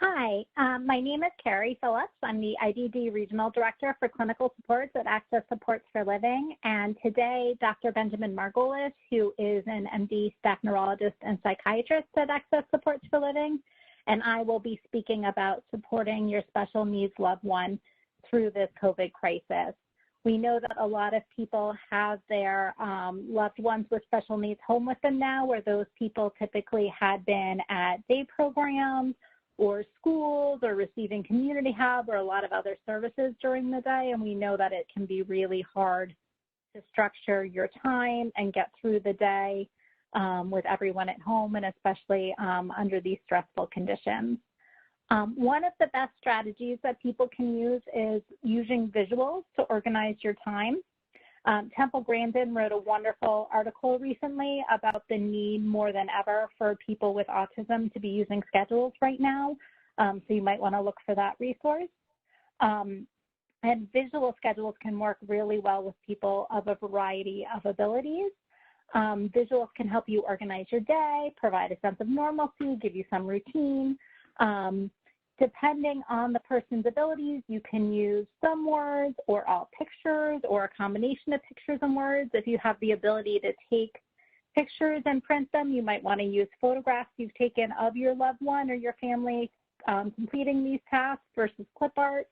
Hi, my name is Kari Phillips. I'm the IDD Regional Director for Clinical Supports at Access Supports for Living. And today, Dr. Benjamin Margolis, who is an MD staff neurologist and psychiatrist at Access Supports for Living, and I will be speaking about supporting your special needs loved one through this COVID crisis. We know that a lot of people have their loved ones with special needs home with them now, where those people typically had been at day programs or schools or receiving community hub or a lot of other services during the day. And we know that it can be really hard to structure your time and get through the day with everyone at home, and especially under these stressful conditions. One of the best strategies that people can use is using visuals to organize your time. Temple Grandin wrote a wonderful article recently about the need more than ever for people with autism to be using schedules right now. So you might want to look for that resource. And visual schedules can work really well with people of a variety of abilities. Visuals can help you organize your day, provide a sense of normalcy, give you some routine. Depending on the person's abilities, you can use some words or all pictures or a combination of pictures and words. If you have the ability to take pictures and print them, you might want to use photographs you've taken of your loved one or your family completing these tasks versus clip art.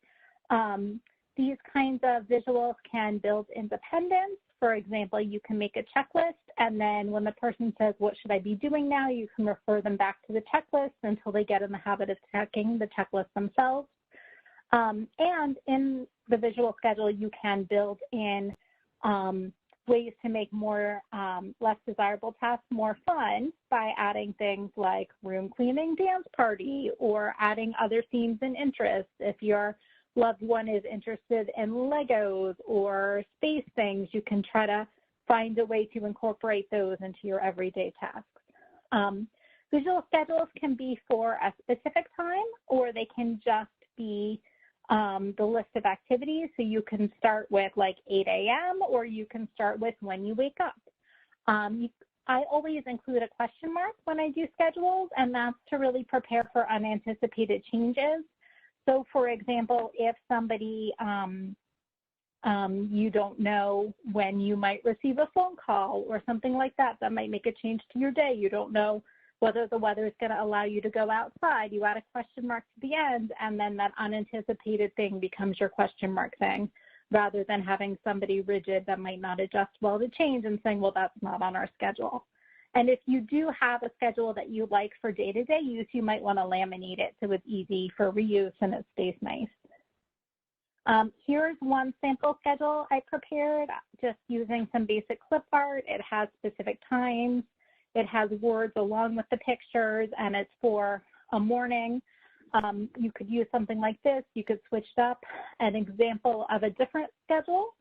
These kinds of visuals can build independence. For example, you can make a checklist, and then when the person says, what should I be doing now, you can refer them back to the checklist until they get in the habit of checking the checklist themselves. And in the visual schedule, you can build in ways to make less desirable tasks more fun by adding things like room cleaning dance party or adding other themes and interests. If your loved one is interested in Legos or space things, you can try to find a way to incorporate those into your everyday tasks. Visual schedules can be for a specific time, or they can just be the list of activities. So you can start with like 8 a.m. or you can start with when you wake up. I always include a question mark when I do schedules, and that's to really prepare for unanticipated changes. So, for example, if somebody, you don't know when you might receive a phone call or something like that, that might make a change to your day. You don't know whether the weather is going to allow you to go outside. You add a question mark to the end, and then that unanticipated thing becomes your question mark thing, rather than having somebody rigid that might not adjust well to change and saying, well, that's not on our schedule. And if you do have a schedule that you like for day-to-day use, you might want to laminate it so it's easy for reuse and it stays nice. Here's one sample schedule I prepared, just using some basic clip art. It has specific times. It has words along with the pictures, and it's for a morning. You could use something like this. You could switch up an example of a different schedule.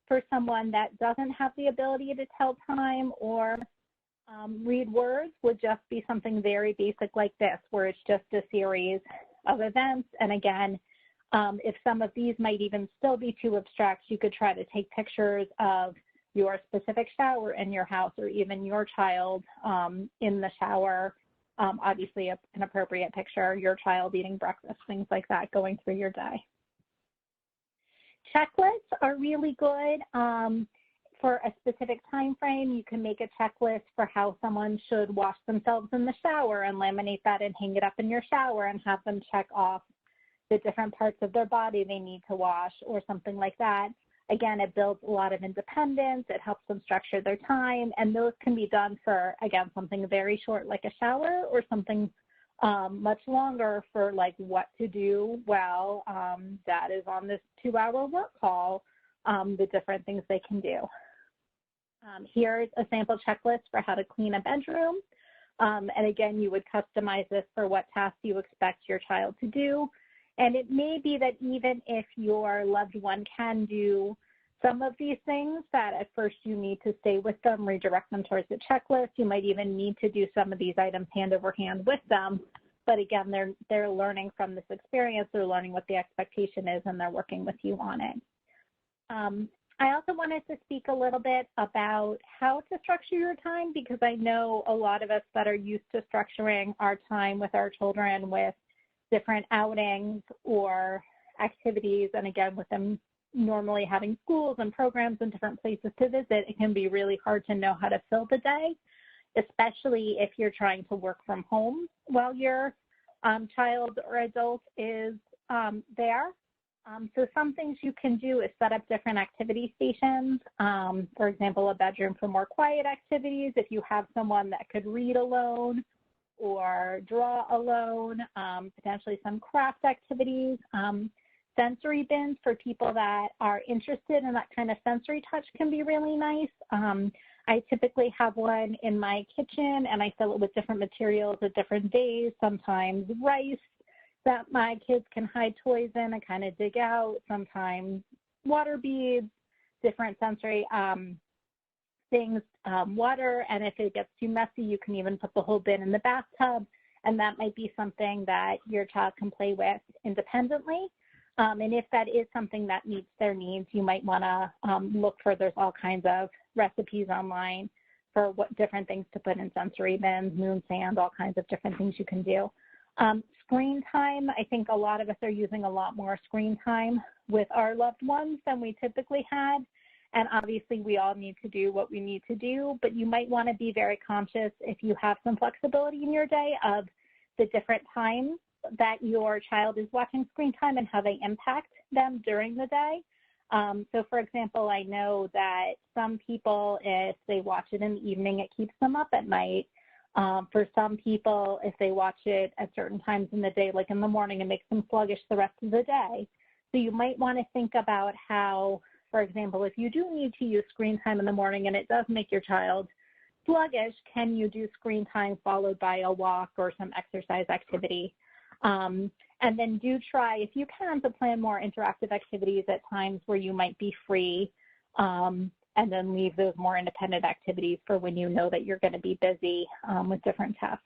For someone that doesn't have the ability to tell time or read words, would just be something very basic like this, where it's just a series of events. And again, if some of these might even still be too abstract, you could try to take pictures of your specific shower in your house, or even your child in the shower. Obviously, an appropriate picture, your child eating breakfast, things like that, going through your day. Checklists are really good for a specific time frame. You can make a checklist for how someone should wash themselves in the shower and laminate that and hang it up in your shower and have them check off the different parts of their body they need to wash or something like that. Again, it builds a lot of independence. It helps them structure their time, and those can be done for, again, something very short like a shower, or something much longer for like what to do while dad is on this 2-hour work call, the different things they can do. Here's a sample checklist for how to clean a bedroom. And again, you would customize this for what tasks you expect your child to do. And it may be that even if your loved one can do some of these things, that at first you need to stay with them, redirect them towards the checklist. You might even need to do some of these items hand over hand with them. But again, they're learning from this experience. They're learning what the expectation is, and they're working with you on it. I also wanted to speak a little bit about how to structure your time, because I know a lot of us that are used to structuring our time with our children with different outings or activities, and again, with them normally having schools and programs and different places to visit, it can be really hard to know how to fill the day, especially if you're trying to work from home while your child or adult is there. So some things you can do is set up different activity stations. For example, a bedroom for more quiet activities. If you have someone that could read alone or draw alone, potentially some craft activities. Sensory bins for people that are interested in that kind of sensory touch can be really nice. I typically have one in my kitchen, and I fill it with different materials at different days, sometimes rice that my kids can hide toys in and kind of dig out, sometimes water beads, different sensory things, water, and if it gets too messy, you can even put the whole bin in the bathtub, and that might be something that your child can play with independently. And if that is something that meets their needs, you might want to look for, there's all kinds of recipes online for what different things to put in sensory bins, moon sand, all kinds of different things you can do. Screen time, I think a lot of us are using a lot more screen time with our loved ones than we typically had. And obviously we all need to do what we need to do, but you might want to be very conscious if you have some flexibility in your day of the different times that your child is watching screen time and how they impact them during the day. So for example, I know that some people, if they watch it in the evening, it keeps them up at night. For some people, if they watch it at certain times in the day, like in the morning, it makes them sluggish the rest of the day. So you might want to think about how, for example, if you do need to use screen time in the morning and it does make your child sluggish, can you do screen time followed by a walk or some exercise activity? And then do try, if you can, to plan more interactive activities at times where you might be free, and then leave those more independent activities for when you know that you're going to be busy with different tasks.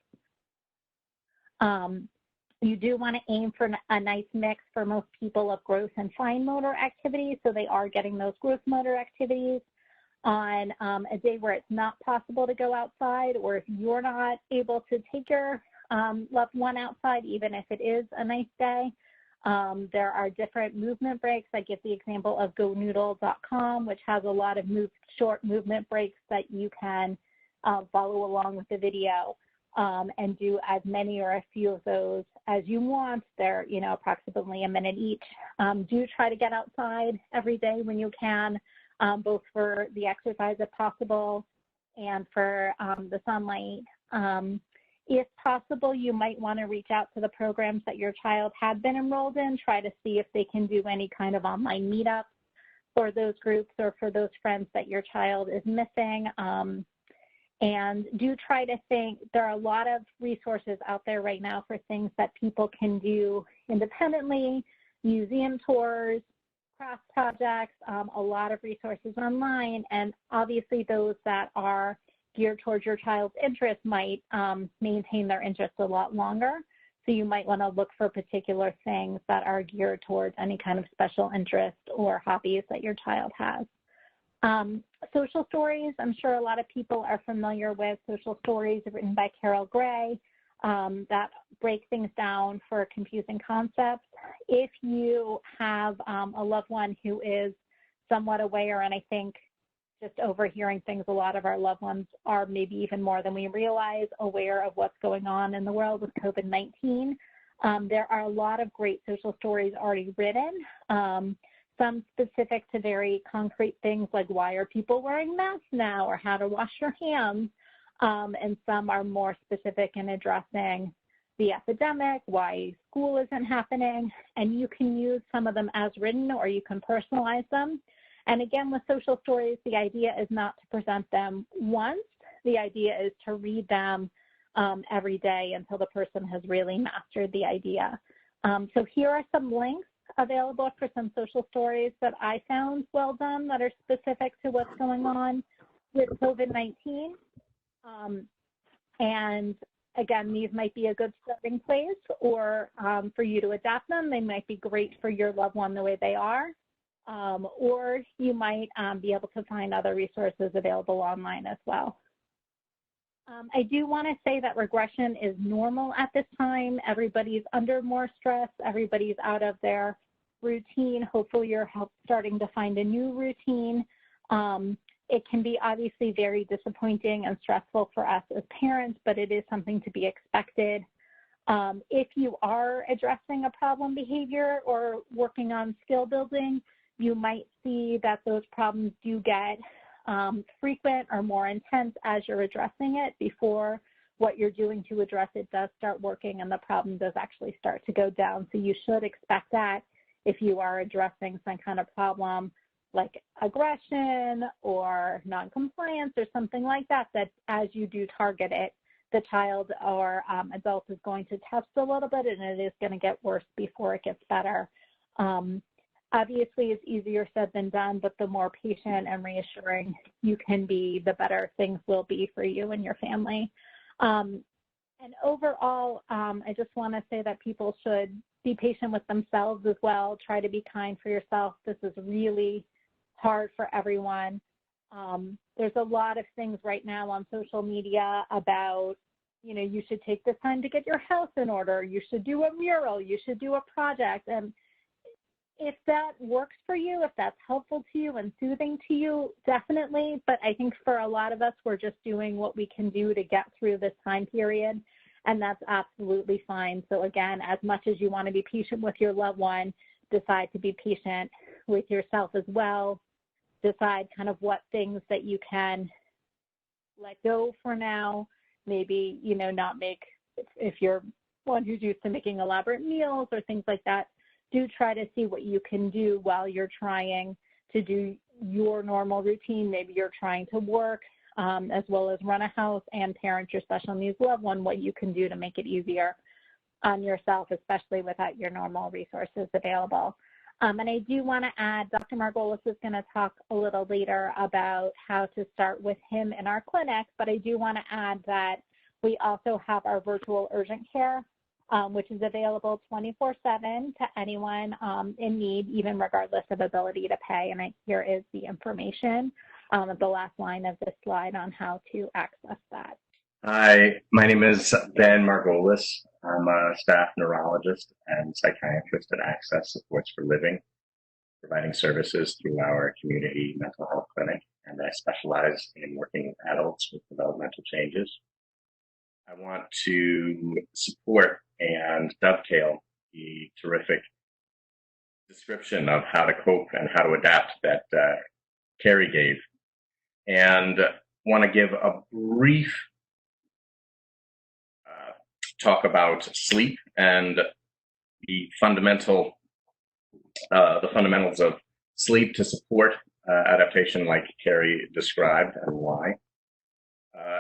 You do want to aim for a nice mix for most people of gross and fine motor activities, so they are getting those gross motor activities on a day where it's not possible to go outside, or if you're not able to take your loved one outside, even if it is a nice day. There are different movement breaks. I give the example of GoNoodle.com, which has a lot of short movement breaks that you can follow along with the video and do as many or a few of those as you want. They're, approximately a minute each. Do try to get outside every day when you can, both for the exercise if possible and for the sunlight. If possible, you might want to reach out to the programs that your child had been enrolled in, try to see if they can do any kind of online meetups for those groups or for those friends that your child is missing. And do try to think, there are a lot of resources out there right now for things that people can do independently, museum tours, craft projects, a lot of resources online, and obviously those that are geared towards your child's interest might maintain their interest a lot longer. So you might want to look for particular things that are geared towards any kind of special interest or hobbies that your child has. Social stories, I'm sure a lot of people are familiar with social stories written by Carol Gray that break things down for confusing concepts. If you have a loved one who is somewhat aware, and I think just overhearing things, a lot of our loved ones are maybe even more than we realize aware of what's going on in the world with COVID-19. There are a lot of great social stories already written, some specific to very concrete things like why are people wearing masks now or how to wash your hands, and some are more specific in addressing the epidemic, why school isn't happening, and you can use some of them as written or you can personalize them. And again, with social stories, the idea is not to present them once. The idea is to read them every day until the person has really mastered the idea. So here are some links available for some social stories that I found well done that are specific to what's going on with COVID-19. And again, these might be a good starting place or for you to adapt them. They might be great for your loved one the way they are. or you might be able to find other resources available online as well. I do want to say that regression is normal at this time. Everybody's under more stress. Everybody's out of their routine. Hopefully you're starting to find a new routine. It can be obviously very disappointing and stressful for us as parents, but it is something to be expected. If you are addressing a problem behavior or working on skill building, you might see that those problems do get frequent or more intense as you're addressing it before what you're doing to address it does start working and the problem does actually start to go down. So you should expect that if you are addressing some kind of problem like aggression or noncompliance or something like that, that as you do target it, the child or adult is going to test a little bit and it is going to get worse before it gets better. Obviously, it's easier said than done, but the more patient and reassuring you can be, the better things will be for you and your family. And overall, I just want to say that people should be patient with themselves as well. Try to be kind for yourself. This is really hard for everyone. There's a lot of things right now on social media about, you know, you should take this time to get your house in order. You should do a mural. You should do a project. And if that works for you, if that's helpful to you and soothing to you, definitely. But I think for a lot of us, we're just doing what we can do to get through this time period, and that's absolutely fine. So again, as much as you want to be patient with your loved one, decide to be patient with yourself as well. Decide kind of what things that you can let go for now. Maybe, you know, not make, if you're one who's used to making elaborate meals or things like that, do try to see what you can do while you're trying to do your normal routine. Maybe you're trying to work as well as run a house and parent your special needs loved one, what you can do to make it easier on yourself, especially without your normal resources available. And I do want to add, Dr. Margolis is going to talk a little later about how to start with him in our clinic, but I do want to add that we also have our virtual urgent care, which is available 24/7 to anyone in need, even regardless of ability to pay. And here is the information at the last line of this slide on how to access that. Hi, my name is Ben Margolis. I'm a staff neurologist and psychiatrist at Access Supports for Living, providing services through our community mental health clinic, and I specialize in working with adults with developmental changes. I want to support and dovetail the terrific description of how to cope and how to adapt that Kari gave, and want to give a brief talk about sleep and the fundamentals of sleep to support adaptation like Kari described and why.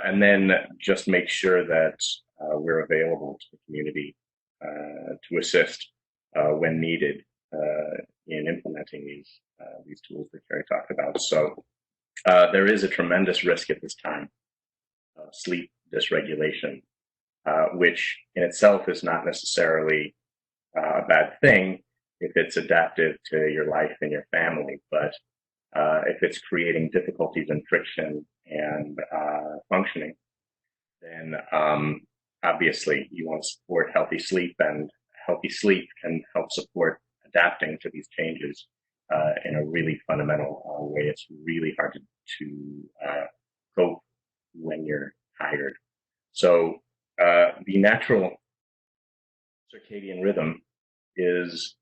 And then just make sure that we're available to the community to assist when needed in implementing these tools that Kari talked about. So there is a tremendous risk at this time of sleep dysregulation, which in itself is not necessarily a bad thing if it's adaptive to your life and your family, but if it's creating difficulties and friction and functioning, then obviously you want to support healthy sleep, and healthy sleep can help support adapting to these changes in a really fundamental way. It's really hard to cope when you're tired. So the natural circadian rhythm is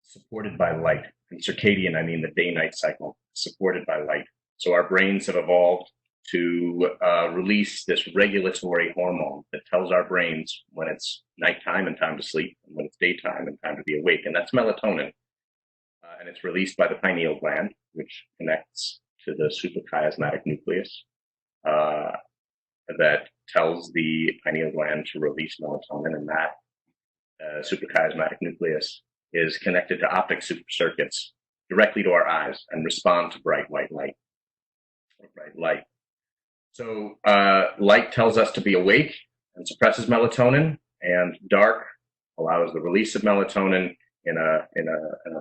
supported by light. And circadian, I mean the day-night cycle, supported by light. So our brains have evolved to release this regulatory hormone that tells our brains when it's nighttime and time to sleep, and when it's daytime and time to be awake. And that's melatonin. And it's released by the pineal gland, which connects to the suprachiasmatic nucleus that tells the pineal gland to release melatonin. And that suprachiasmatic nucleus is connected to optic circuits directly to our eyes and respond to bright white light or bright light. So light tells us to be awake and suppresses melatonin, and dark allows the release of melatonin in a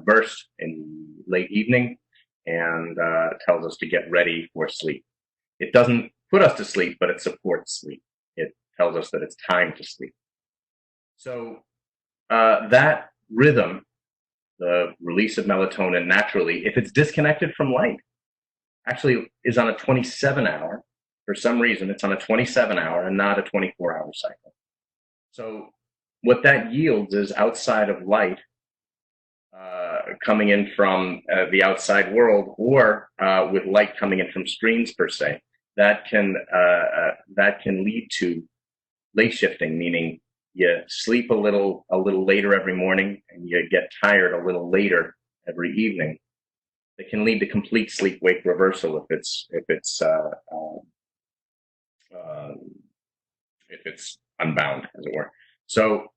burst in late evening and tells us to get ready for sleep. It doesn't put us to sleep, but it supports sleep. It tells us that it's time to sleep. So that rhythm, the release of melatonin naturally, if it's disconnected from light, actually is on a 27-hour. For some reason, it's on a 27-hour and not a 24-hour cycle. So what that yields is outside of light coming in from the outside world, or with light coming in from screens per se, that can lead to late shifting, meaning you sleep a little later every morning and you get tired a little later every evening. It can lead to complete sleep-wake reversal if it's unbound, as it were. So,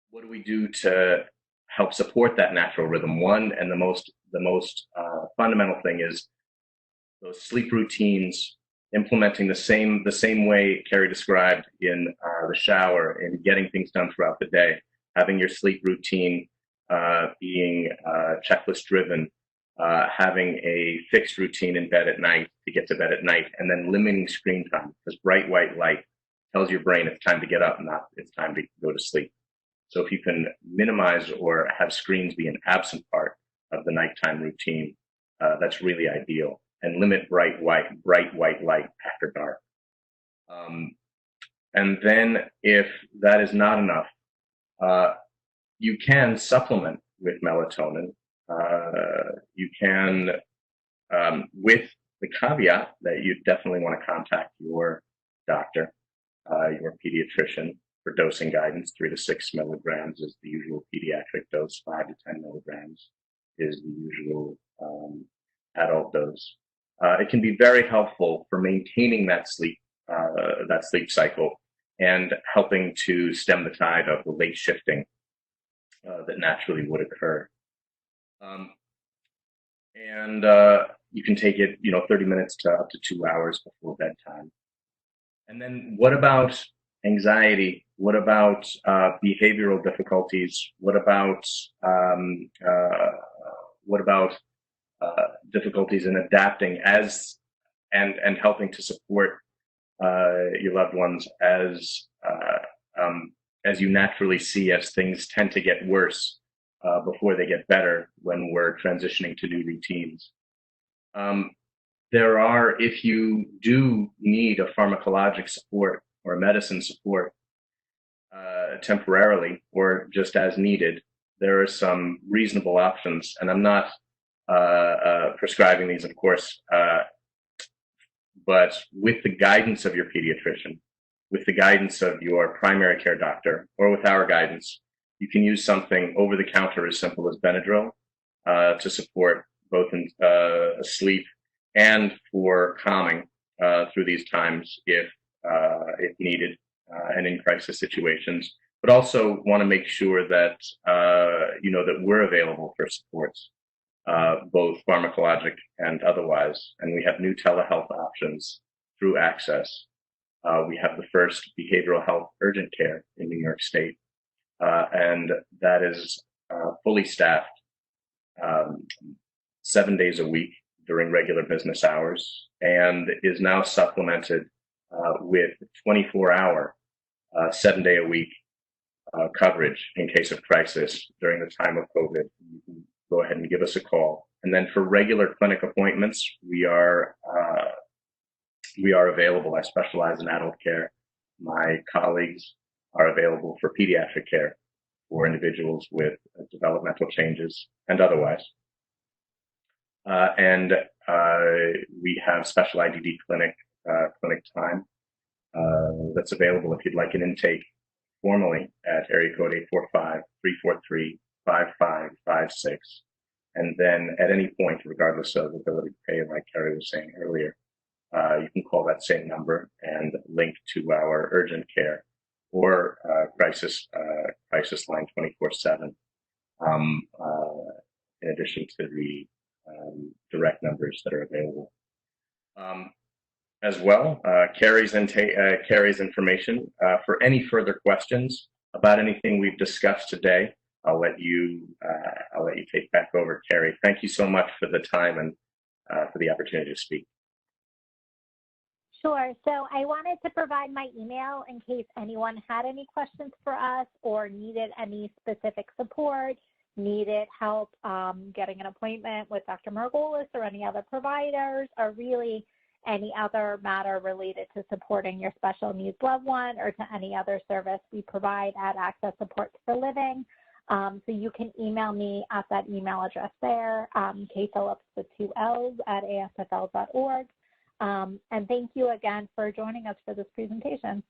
what do we do to help support that natural rhythm? One, and the most fundamental thing is those sleep routines, implementing the same way Kari described in the shower, in getting things done throughout the day, having your sleep routine being checklist driven, having a fixed routine in bed at night to get to bed at night, and then limiting screen time, because bright white light tells your brain it's time to get up, not it's time to go to sleep. So if you can minimize or have screens be an absent part of the nighttime routine, that's really ideal. And limit bright white light after dark. And then if that is not enough, you can supplement with melatonin. You can, with the caveat that you definitely want to contact your doctor, your pediatrician, for dosing guidance. 3 to 6 milligrams is the usual pediatric dose. 5 to 10 milligrams is the usual adult dose. It can be very helpful for maintaining that sleep cycle and helping to stem the tide of the late shifting that naturally would occur. And you can take it, 30 minutes to up to 2 hours before bedtime. And then what about anxiety? What about behavioral difficulties? What about difficulties in adapting and helping to support your loved ones as you naturally see, as things tend to get worse before they get better when we're transitioning to new routines. If you do need a pharmacologic support or a medicine support temporarily or just as needed, there are some reasonable options, and I'm not prescribing these, of course, but with the guidance of your pediatrician, with the guidance of your primary care doctor, or with our guidance, you can use something over the counter as simple as Benadryl to support both in sleep and for calming through these times if needed and in crisis situations. But also want to make sure that that we're available for supports, both pharmacologic and otherwise. And we have new telehealth options through Access. We have the first behavioral health urgent care in New York State, and that is fully staffed 7 days a week during regular business hours, and is now supplemented with 24-hour, 7-day-a-week coverage in case of crisis during the time of COVID. You can go ahead and give us a call. And then for regular clinic appointments, we are available. I specialize in adult care. My colleagues are available for pediatric care for individuals with developmental changes and otherwise. And we have special IDD clinic time that's available if you'd like an intake formally at area code 845-343-5556. And then at any point, regardless of ability to pay, like Kari was saying earlier, you can call that same number and link to our urgent care or crisis line 24/7. In addition to the direct numbers that are available. As well, Kari's information for any further questions about anything we've discussed today, I'll let you take back over, Kari. Thank you so much for the time and for the opportunity to speak. Sure. So I wanted to provide my email in case anyone had any questions for us or needed any specific support, needed help getting an appointment with Dr. Margolis or any other providers, or really any other matter related to supporting your special needs loved one or to any other service we provide at Access Supports for Living. So you can email me at that email address there, kphillips with 2 L's at asfl.org. And thank you again for joining us for this presentation.